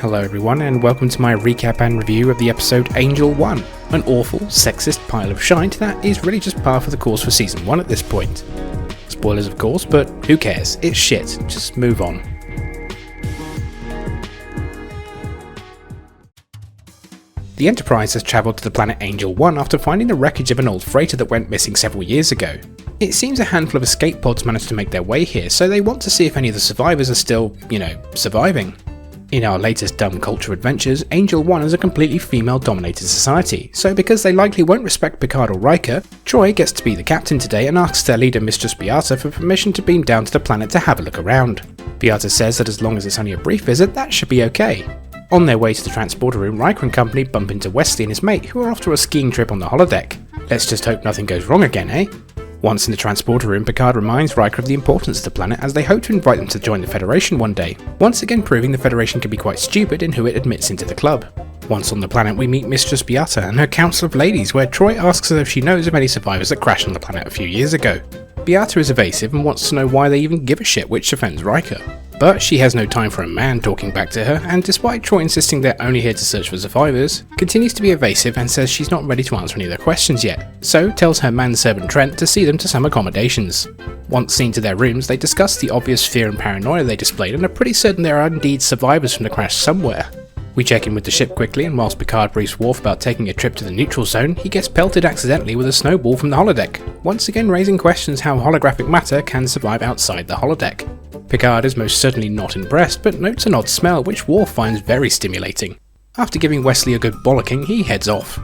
Hello everyone, and welcome to my recap and review of the episode Angel 1, an awful, sexist pile of shite that is really just par for the course for Season 1 at this point. Spoilers of course, but who cares, it's shit, just move on. The Enterprise has travelled to the planet Angel 1 after finding the wreckage of an old freighter that went missing several years ago. It seems a handful of escape pods managed to make their way here, so they want to see if any of the survivors are still, surviving. In our latest dumb culture adventures, Angel 1 is a completely female-dominated society, so because they likely won't respect Picard or Riker, Troy gets to be the captain today and asks their leader Mistress Beata for permission to beam down to the planet to have a look around. Beata says that as long as it's only a brief visit, that should be okay. On their way to the transporter room, Riker and company bump into Wesley and his mate, who are off to a skiing trip on the holodeck. Let's just hope nothing goes wrong again, eh? Once in the transporter room, Picard reminds Riker of the importance of the planet as they hope to invite them to join the Federation one day, once again proving the Federation can be quite stupid in who it admits into the club. Once on the planet, we meet Mistress Beata and her Council of Ladies, where Troy asks her if she knows of any survivors that crashed on the planet a few years ago. Beata is evasive and wants to know why they even give a shit, which offends Riker. But she has no time for a man talking back to her, and despite Troy insisting they're only here to search for survivors, continues to be evasive and says she's not ready to answer any of their questions yet, so tells her manservant Trent to see them to some accommodations. Once seen to their rooms, they discuss the obvious fear and paranoia they displayed and are pretty certain there are indeed survivors from the crash somewhere. We check in with the ship quickly, and whilst Picard briefs Worf about taking a trip to the neutral zone, he gets pelted accidentally with a snowball from the holodeck, once again raising questions how holographic matter can survive outside the holodeck. Picard is most certainly not impressed, but notes an odd smell which Worf finds very stimulating. After giving Wesley a good bollocking, he heads off.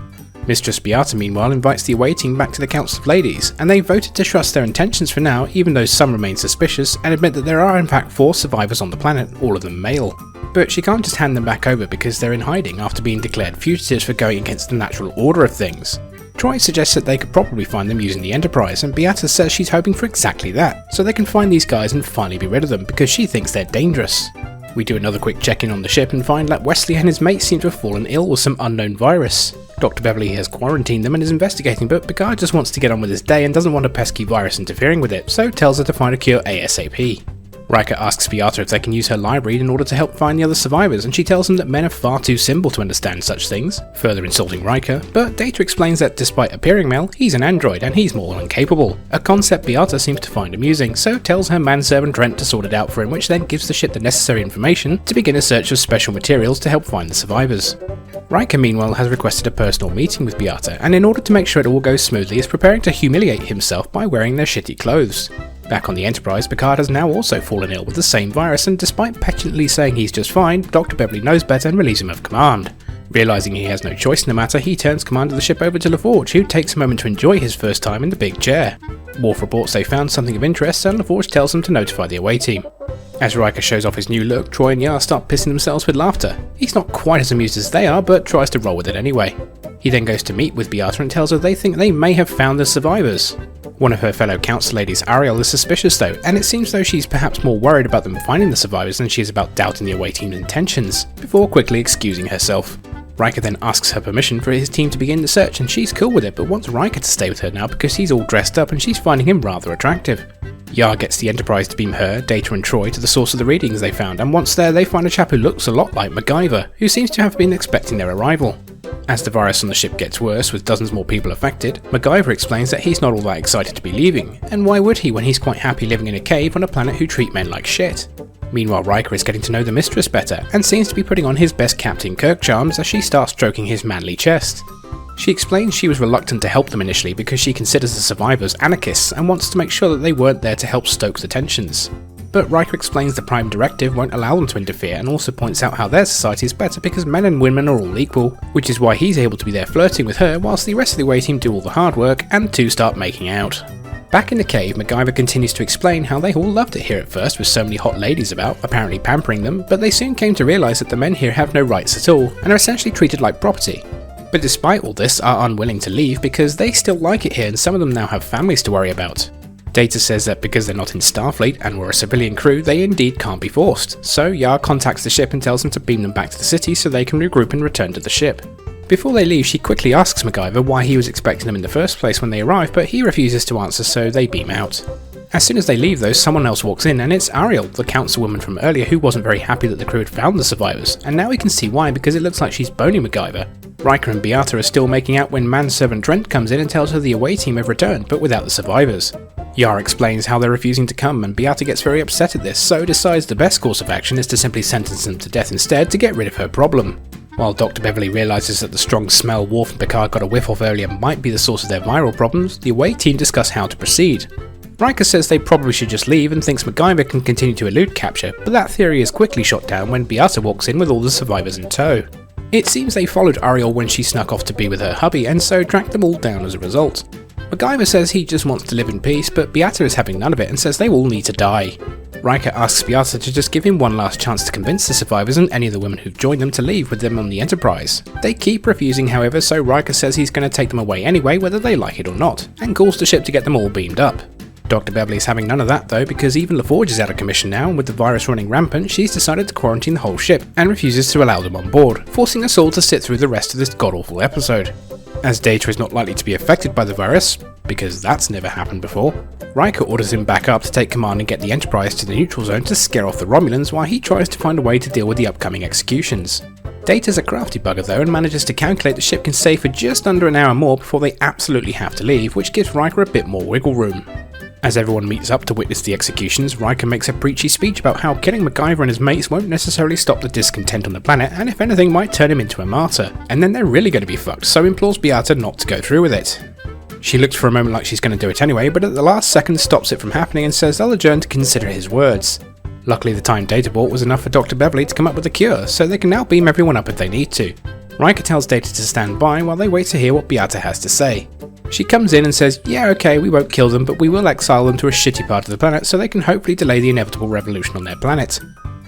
Mistress Beata meanwhile invites the away team back to the Council of Ladies, and they voted to trust their intentions for now, even though some remain suspicious and admit that there are in fact 4 survivors on the planet, all of them male. But she can't just hand them back over because they're in hiding after being declared fugitives for going against the natural order of things. Troy suggests that they could probably find them using the Enterprise, and Beata says she's hoping for exactly that, so they can find these guys and finally be rid of them because she thinks they're dangerous. We do another quick check-in on the ship and find that Wesley and his mate seem to have fallen ill with some unknown virus. Dr. Beverly has quarantined them and is investigating, but Picard just wants to get on with his day and doesn't want a pesky virus interfering with it, so tells her to find a cure ASAP. Riker asks Beata if they can use her library in order to help find the other survivors, and she tells him that men are far too simple to understand such things, further insulting Riker, but Data explains that despite appearing male, he's an android and he's more than capable, a concept Beata seems to find amusing, so tells her manservant Trent to sort it out for him, which then gives the ship the necessary information to begin a search of special materials to help find the survivors. Riker meanwhile has requested a personal meeting with Beata, and in order to make sure it all goes smoothly is preparing to humiliate himself by wearing their shitty clothes. Back on the Enterprise, Picard has now also fallen ill with the same virus, and despite petulantly saying he's just fine, Dr. Beverly knows better and relieves him of command. Realising he has no choice in the matter, he turns command of the ship over to LaForge, who takes a moment to enjoy his first time in the big chair. Worf reports they found something of interest, and LaForge tells them to notify the away team. As Riker shows off his new look, Troy and Yar start pissing themselves with laughter. He's not quite as amused as they are, but tries to roll with it anyway. He then goes to meet with Beata and tells her they think they may have found the survivors. One of her fellow council ladies, Ariel, is suspicious though, and it seems though she's perhaps more worried about them finding the survivors than she is about doubting the away team's intentions, before quickly excusing herself. Riker then asks her permission for his team to begin the search, and she's cool with it, but wants Riker to stay with her now because he's all dressed up and she's finding him rather attractive. Yar gets the Enterprise to beam her, Data and Troy to the source of the readings they found, and once there they find a chap who looks a lot like MacGyver, who seems to have been expecting their arrival. As the virus on the ship gets worse, with dozens more people affected, MacGyver explains that he's not all that excited to be leaving, and why would he when he's quite happy living in a cave on a planet who treat men like shit? Meanwhile, Riker is getting to know the Mistress better, and seems to be putting on his best Captain Kirk charms as she starts stroking his manly chest. She explains she was reluctant to help them initially because she considers the survivors anarchists and wants to make sure that they weren't there to help stoke the tensions. But Riker explains the Prime Directive won't allow them to interfere, and also points out how their society is better because men and women are all equal, which is why he's able to be there flirting with her whilst the rest of the away team do all the hard work and the two start making out. Back in the cave, MacGyver continues to explain how they all loved it here at first with so many hot ladies about, apparently pampering them, but they soon came to realise that the men here have no rights at all, and are essentially treated like property. But despite all this, are unwilling to leave because they still like it here and some of them now have families to worry about. Data says that because they're not in Starfleet and were a civilian crew, they indeed can't be forced, so Yar contacts the ship and tells them to beam them back to the city so they can regroup and return to the ship. Before they leave, she quickly asks MacGyver why he was expecting them in the first place when they arrive, but he refuses to answer, so they beam out. As soon as they leave though, someone else walks in, and it's Ariel, the councilwoman from earlier who wasn't very happy that the crew had found the survivors, and now we can see why, because it looks like she's boning MacGyver. Riker and Beata are still making out when manservant Trent comes in and tells her the away team have returned, but without the survivors. Yara explains how they're refusing to come, and Beata gets very upset at this, so decides the best course of action is to simply sentence them to death instead to get rid of her problem. While Dr. Beverly realises that the strong smell Worf and Picard got a whiff of earlier might be the source of their viral problems, the away team discuss how to proceed. Riker says they probably should just leave and thinks MacGyver can continue to elude capture, but that theory is quickly shot down when Beata walks in with all the survivors in tow. It seems they followed Ariel when she snuck off to be with her hubby, and so tracked them all down as a result. MacGyver says he just wants to live in peace, but Beata is having none of it and says they all need to die. Riker asks Beata to just give him one last chance to convince the survivors and any of the women who've joined them to leave with them on the Enterprise. They keep refusing however, so Riker says he's going to take them away anyway whether they like it or not, and calls the ship to get them all beamed up. Dr. Beverly's having none of that though, because even LaForge is out of commission now, and with the virus running rampant, she's decided to quarantine the whole ship, and refuses to allow them on board, forcing us all to sit through the rest of this god-awful episode. As Data is not likely to be affected by the virus, because that's never happened before, Riker orders him back up to take command and get the Enterprise to the neutral zone to scare off the Romulans while he tries to find a way to deal with the upcoming executions. Data's a crafty bugger though, and manages to calculate the ship can stay for just under an hour more before they absolutely have to leave, which gives Riker a bit more wiggle room. As everyone meets up to witness the executions, Riker makes a preachy speech about how killing MacGyver and his mates won't necessarily stop the discontent on the planet, and if anything might turn him into a martyr, and then they're really going to be fucked, so implores Beata not to go through with it. She looks for a moment like she's going to do it anyway, but at the last second stops it from happening and says they'll adjourn to consider his words. Luckily the time Data bought was enough for Dr. Beverly to come up with a cure, so they can now beam everyone up if they need to. Riker tells Data to stand by while they wait to hear what Beata has to say. She comes in and says, yeah okay, we won't kill them, but we will exile them to a shitty part of the planet so they can hopefully delay the inevitable revolution on their planet.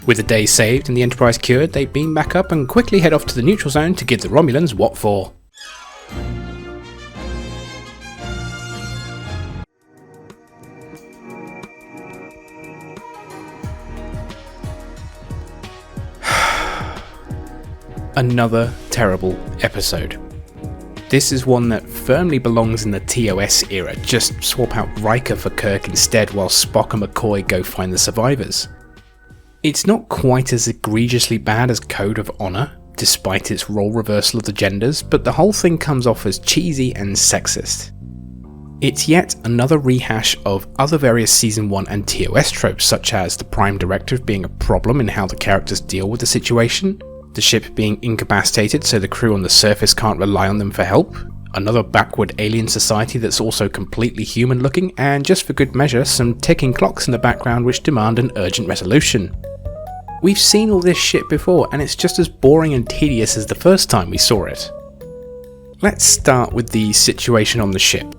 With the day saved and the Enterprise cured, they beam back up and quickly head off to the neutral zone to give the Romulans what for. Another terrible episode. This is one that firmly belongs in the TOS era, just swap out Riker for Kirk instead while Spock and McCoy go find the survivors. It's not quite as egregiously bad as Code of Honor, despite its role reversal of the genders, but the whole thing comes off as cheesy and sexist. It's yet another rehash of other various Season 1 and TOS tropes, such as the Prime Directive being a problem in how the characters deal with the situation, the ship being incapacitated so the crew on the surface can't rely on them for help, another backward alien society that's also completely human looking, and just for good measure some ticking clocks in the background which demand an urgent resolution. We've seen all this shit before and it's just as boring and tedious as the first time we saw it. Let's start with the situation on the ship.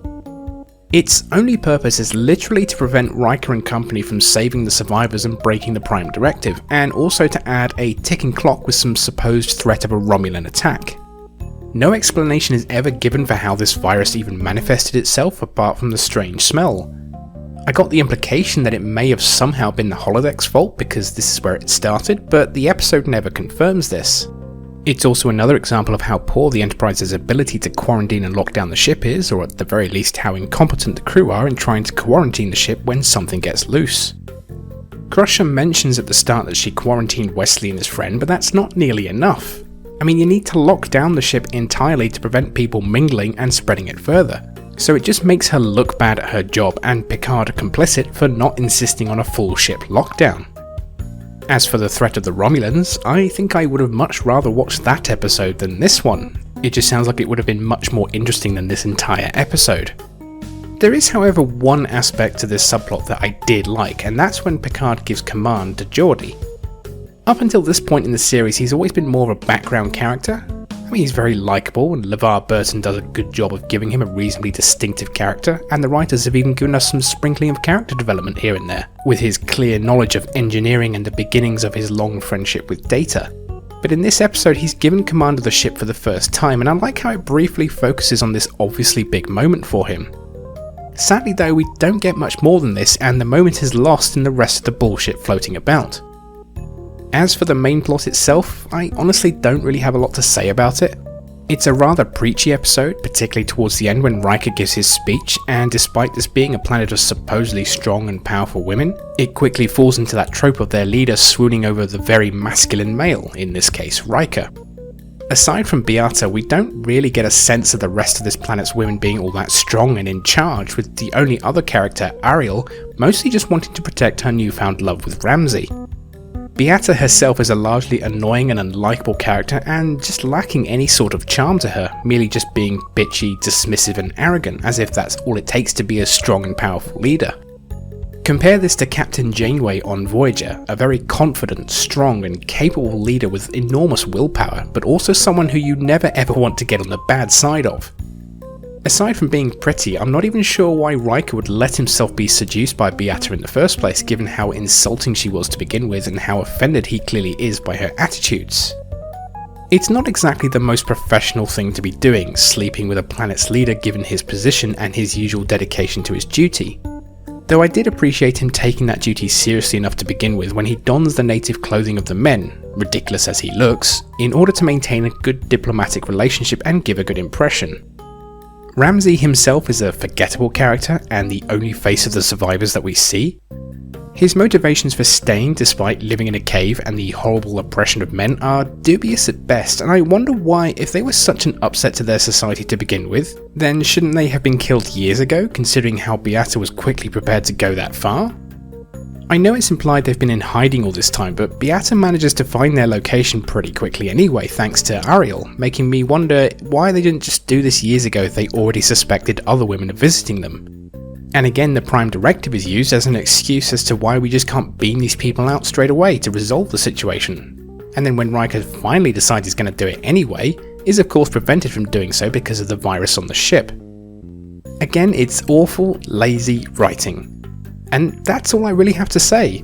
Its only purpose is literally to prevent Riker and company from saving the survivors and breaking the Prime Directive, and also to add a ticking clock with some supposed threat of a Romulan attack. No explanation is ever given for how this virus even manifested itself apart from the strange smell. I got the implication that it may have somehow been the holodeck's fault because this is where it started, but the episode never confirms this. It's also another example of how poor the Enterprise's ability to quarantine and lock down the ship is, or at the very least how incompetent the crew are in trying to quarantine the ship when something gets loose. Crusher mentions at the start that she quarantined Wesley and his friend, but that's not nearly enough. I mean, you need to lock down the ship entirely to prevent people mingling and spreading it further, so it just makes her look bad at her job and Picard complicit for not insisting on a full ship lockdown. As for the threat of the Romulans, I think I would have much rather watched that episode than this one. It just sounds like it would have been much more interesting than this entire episode. There is however one aspect to this subplot that I did like, and that's when Picard gives command to Geordi. Up until this point in the series he's always been more of a background character. I mean, he's very likeable, and LeVar Burton does a good job of giving him a reasonably distinctive character, and the writers have even given us some sprinkling of character development here and there, with his clear knowledge of engineering and the beginnings of his long friendship with Data. But in this episode he's given command of the ship for the first time, and I like how it briefly focuses on this obviously big moment for him. Sadly though, we don't get much more than this, and the moment is lost in the rest of the bullshit floating about. As for the main plot itself, I honestly don't really have a lot to say about it. It's a rather preachy episode, particularly towards the end when Riker gives his speech, and despite this being a planet of supposedly strong and powerful women, it quickly falls into that trope of their leader swooning over the very masculine male, in this case Riker. Aside from Beata, we don't really get a sense of the rest of this planet's women being all that strong and in charge, with the only other character, Ariel, mostly just wanting to protect her newfound love with Ramsey. Beata herself is a largely annoying and unlikable character and just lacking any sort of charm to her, merely just being bitchy, dismissive and arrogant, as if that's all it takes to be a strong and powerful leader. Compare this to Captain Janeway on Voyager, a very confident, strong and capable leader with enormous willpower, but also someone who you never ever want to get on the bad side of. Aside from being pretty, I'm not even sure why Riker would let himself be seduced by Beata in the first place, given how insulting she was to begin with and how offended he clearly is by her attitudes. It's not exactly the most professional thing to be doing, sleeping with a planet's leader given his position and his usual dedication to his duty. Though I did appreciate him taking that duty seriously enough to begin with when he dons the native clothing of the men, ridiculous as he looks, in order to maintain a good diplomatic relationship and give a good impression. Ramsey himself is a forgettable character and the only face of the survivors that we see. His motivations for staying despite living in a cave and the horrible oppression of men are dubious at best, and I wonder why, if they were such an upset to their society to begin with, then shouldn't they have been killed years ago, considering how Beata was quickly prepared to go that far? I know it's implied they've been in hiding all this time, but Beata manages to find their location pretty quickly anyway thanks to Ariel, making me wonder why they didn't just do this years ago if they already suspected other women of visiting them. And again, the Prime Directive is used as an excuse as to why we just can't beam these people out straight away to resolve the situation. And then when Riker finally decides he's going to do it anyway, is of course prevented from doing so because of the virus on the ship. Again, it's awful, lazy writing. And that's all I really have to say.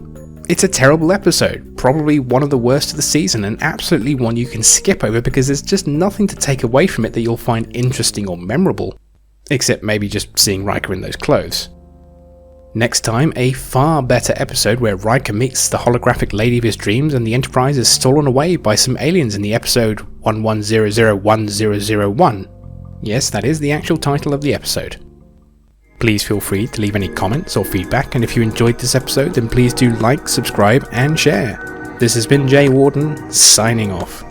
It's a terrible episode, probably one of the worst of the season, and absolutely one you can skip over because there's just nothing to take away from it that you'll find interesting or memorable. Except maybe just seeing Riker in those clothes. Next time, a far better episode where Riker meets the holographic lady of his dreams and the Enterprise is stolen away by some aliens in the episode 11001001. Yes, that is the actual title of the episode. Please feel free to leave any comments or feedback, and if you enjoyed this episode then please do like, subscribe and share. This has been Jay Warden, signing off.